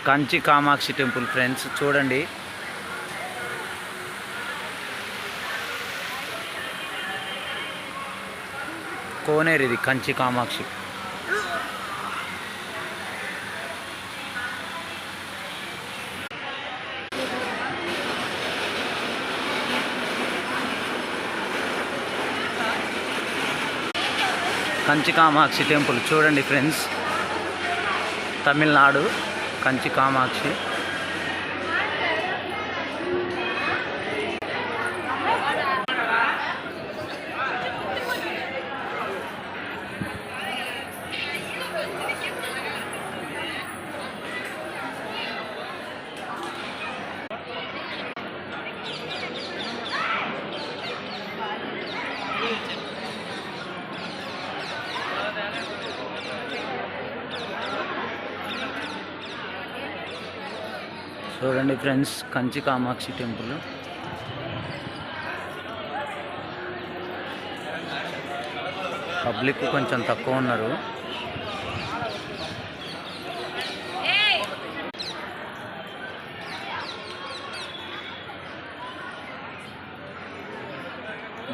Kanchi Kamakshi temple friends చూడండి. కోనేరు ఇది Kanchi Kamakshi. Kanchi Kamakshi temple చూడండి ఫ్రెండ్స్, తమిళనాడు కంచి కామాక్షి. చూడండి friends, Kanchi Kamakshi temple. Public కొంచెం తక్కువ ఉన్నారు.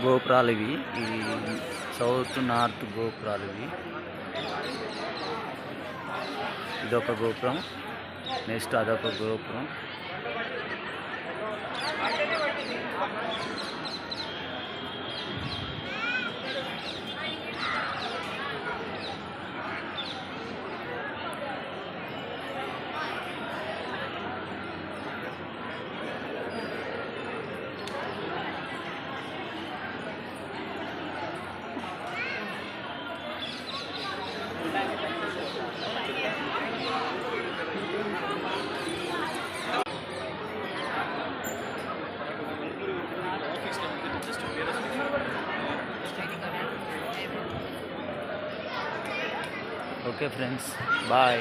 గోపురాలు ఇవి సౌత్ నార్త్ గోపురాలు ఇవి. ఇదొక గోపురం, నెక్స్ట్ అదొక గోపురం. Okay friends, bye.